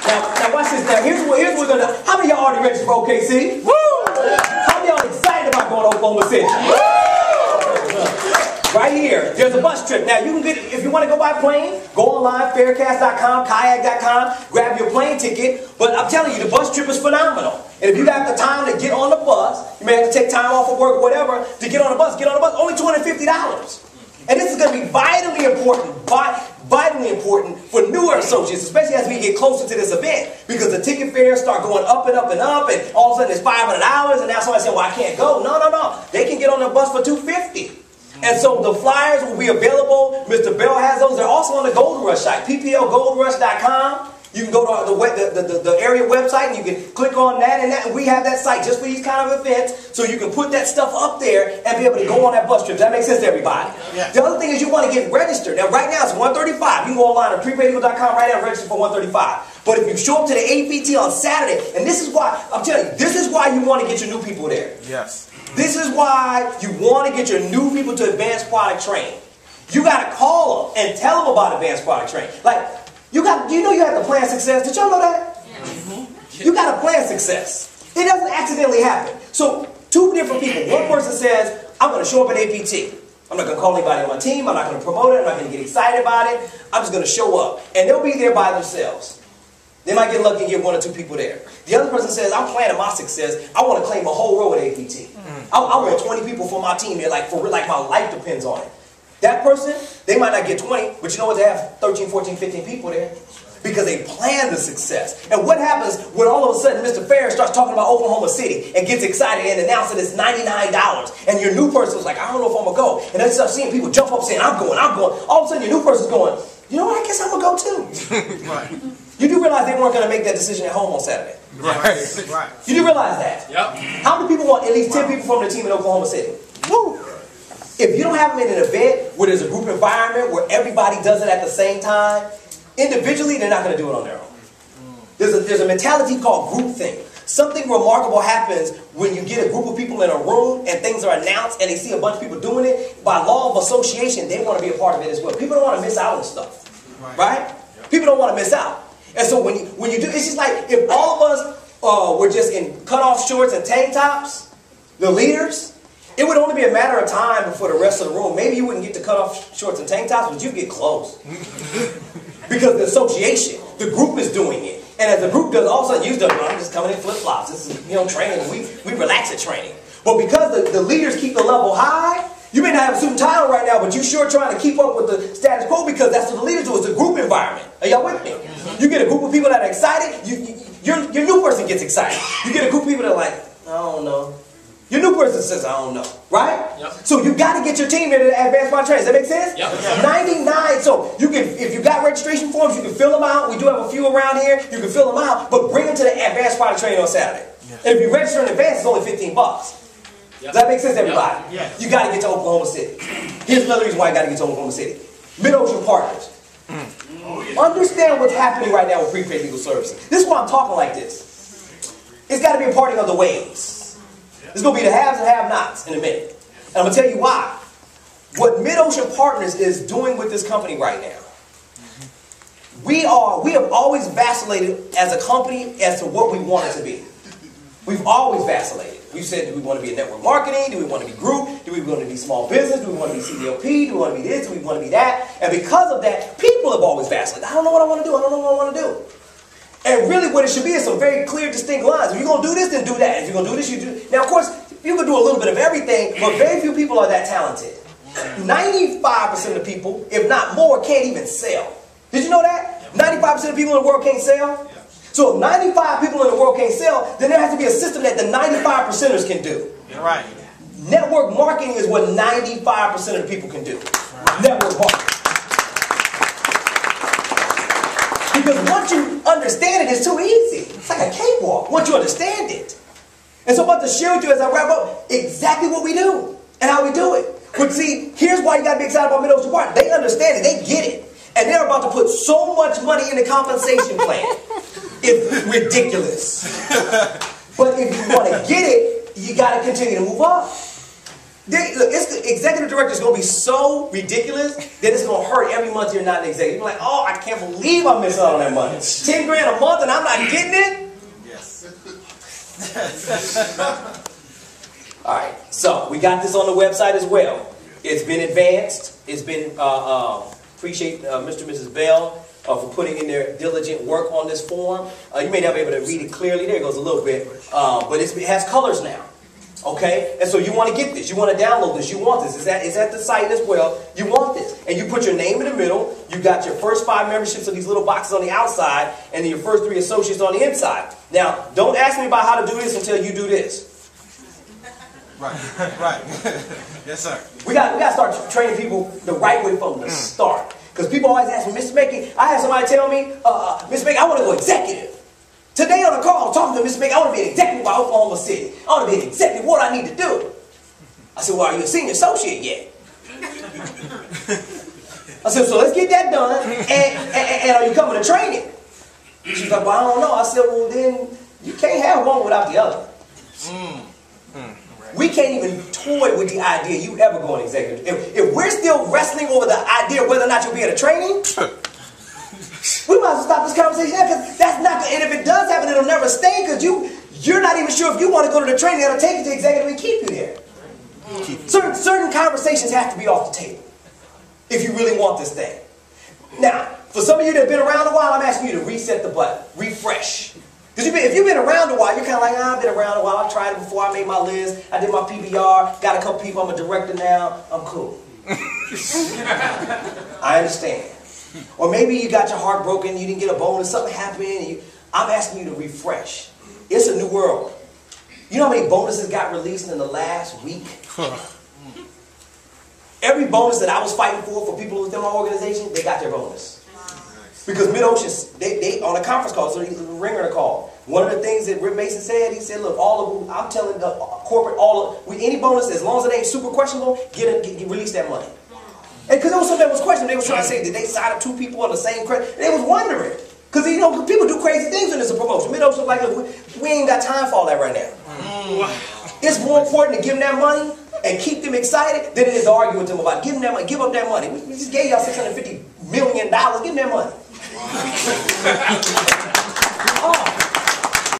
Now watch this. Now here's what we're gonna do. How many of y'all already registered for OKC? Woo! How many of y'all excited about going to Oklahoma City? Right here, there's a bus trip. Now you can get, if you want to go by plane, go online, faircast.com, kayak.com, grab your plane ticket. But I'm telling you, the bus trip is phenomenal. And if you got the time to get on the bus, you may have to take time off of work or whatever to get on the bus. Get on the bus, only $250. And this is going to be vitally important for newer associates, especially as we get closer to this event, because the ticket fares start going up and up and up, and all of a sudden it's $500, and now somebody saying, well, I can't go. No. They can get on the bus for $250. And so the flyers will be available. Mr. Bell has those. They're also on the Gold Rush site, pplgoldrush.com. You can go to the area website and you can click on that, and we have that site just for these kind of events, so you can put that stuff up there and be able to go on that bus trip. Does that make sense to everybody? Yeah. The other thing is you want to get registered. Now right now it's $135. You can go online at prepaideagle.com right now and register for $135. But if you show up to the APT on Saturday, and this is why, I'm telling you, this is why you want to get your new people there. Yes. This is why you want to get your new people to advanced product training. You got to call them and tell them about advanced product training. Like, you have to plan success. Did y'all know that? Yeah. You got to plan success. It doesn't accidentally happen. So, two different people. One person says, I'm going to show up at APT. I'm not going to call anybody on my team. I'm not going to promote it. I'm not going to get excited about it. I'm just going to show up. And they'll be there by themselves. They might get lucky and get 1 or 2 people there. The other person says, I'm planning my success. I want to claim a whole row at APT. I want 20 people for my team here, like my life depends on it. That person, they might not get 20, but you know what? They have 13, 14, 15 people there because they plan the success. And what happens when all of a sudden Mr. Ferris starts talking about Oklahoma City and gets excited and announces it's $99, and your new person's like, I don't know if I'm going to go. And then you start seeing people jump up saying, I'm going. All of a sudden your new person's going, you know what, I guess I'm going to go too. Right. You do realize they weren't going to make that decision at home on Saturday. Right. You do realize that? Yep. How many people want at least 10 people from their team in Oklahoma City? Woo! If you don't have them in an event where there's a group environment where everybody does it at the same time, individually they're not going to do it on their own. There's a mentality called groupthink. Something remarkable happens when you get a group of people in a room and things are announced and they see a bunch of people doing it. By law of association, they want to be a part of it as well. People don't want to miss out on stuff. Right? People don't want to miss out. And so when you do, it's just like if all of us were just in cutoff shorts and tank tops, the leaders, it would only be a matter of time before the rest of the room. Maybe you wouldn't get to cutoff shorts and tank tops, but you'd get close. Because the association, the group is doing it. And as the group does, all of a sudden you don't, I'm just coming in flip-flops. This is, training. We relax at training. But because the leaders keep the level high, you may not have a suit and tie on right now, but you're sure trying to keep up with the status quo because that's what the leaders do. It's a group environment. Are y'all with me? You get a group of people that are excited, your new person gets excited. You get a group of people that are like, I don't know. Your new person says, I don't know. Right? Yep. So you got to get your team there to advance my training. Does that make sense? Yep. 99. So you can, if you got registration forms, you can fill them out. We do have a few around here. You can fill them out, but bring them to the advanced product training on Saturday. Yep. And if you register in advance, it's only $15. Yep. Does that make sense to everybody? Yep. Yes. You got to get to Oklahoma City. Here's another reason why you got to get to Oklahoma City. Mid-Ocean Partners. Understand what's happening right now with prepaid legal services. This is why I'm talking like this. It's got to be a parting of the waves. It's going to be the haves and have-nots in a minute. And I'm going to tell you why. What Mid-Ocean Partners is doing with this company right now, we have always vacillated as a company as to what we want it to be. We've always vacillated. We said, do we want to be a network marketing? Do we want to be group? Do we want to be small business? Do we want to be CDLP? Do we want to be this? Do we want to be that? And because of that, people have always vacillated. I don't know what I want to do. I don't know what I want to do. And really what it should be is some very clear, distinct lines. If you're going to do this, then do that. If you're going to do this, you do. Now, of course, you can do a little bit of everything, but very few people are that talented. 95% of people, if not more, can't even sell. Did you know that? 95% of people in the world can't sell? So if 95 people in the world can't sell, then there has to be a system that the 95%ers can do. You're right. Network marketing is what 95% of the people can do. Right. Network marketing. Because once you understand it, it's too easy. It's like a cakewalk once you understand it. And so I'm about to share with you as I wrap up exactly what we do and how we do it. But see, here's why you got to be excited about Mid-Ocean Partners. They understand it. They get it. And they're about to put so much money in the compensation plan. It's ridiculous. But if you want to get it, you got to continue to move up. Look, the executive director is going to be so ridiculous that it's going to hurt every month you're not an executive. You're like, oh, I can't believe I'm missing out on that money. 10 grand a month and I'm not getting it? Yes. All right, so we got this on the website as well. It's been advanced. It's been, appreciate Mr. and Mrs. Bell for putting in their diligent work on this form. You may not be able to read it clearly. There it goes a little bit. But it has colors now. Okay? And so you want to get this. You want to download this. You want this. It's at the site as well. You want this. And you put your name in the middle. You got your first 5 memberships of these little boxes on the outside. And then your first 3 associates on the inside. Now, don't ask me about how to do this until you do this. Right, right. Yes, sir. We got to start training people the right way from the start. Because people always ask me, Mr. Mekki, I had somebody tell me, Mr. Mekki, I want to go executive. Today on the call, I'm talking to Mr. Mekki, I want to be an executive by Oklahoma City. I want to be an executive. What do I need to do? I said, well, are you a senior associate yet? I said, so let's get that done. And are you coming to training? She's like, well, I don't know. I said, well, then you can't have one without the other. We can't even toy with the idea you ever go on executive. If we're still wrestling over the idea of whether or not you'll be at a training, we might as well stop this conversation now, because that's not good. And if it does happen, it'll never stay, because you're not even sure if you want to go to the training that'll take you to executive and keep you there. Certain conversations have to be off the table if you really want this thing. Now, for some of you that have been around a while, I'm asking you to reset the button, refresh. Because if you've been around a while, you're kind of like, I've been around a while. I tried it before. I made my list. I did my PBR. Got a couple people. I'm a director now. I'm cool. I understand. Or maybe you got your heart broken. You didn't get a bonus. Something happened. I'm asking you to refresh. It's a new world. You know how many bonuses got released in the last week? Every bonus that I was fighting for people within my organization, they got their bonus. Because Mid-Ocean, they on a conference call, so the ringer to call. One of the things that Rip Mason said, he said, look, all of them, I'm telling the corporate, any bonus, as long as it ain't super questionable, release that money. And because there was something that was questionable, they was trying to say, did they sign up 2 people on the same credit? They was wondering. Because, people do crazy things when it's a promotion. Mid-Ocean was like, look, we ain't got time for all that right now. It's more important to give them that money and keep them excited than it is to argue with them about giving them money. Give up that money. We just gave y'all $650 million. Give them that money.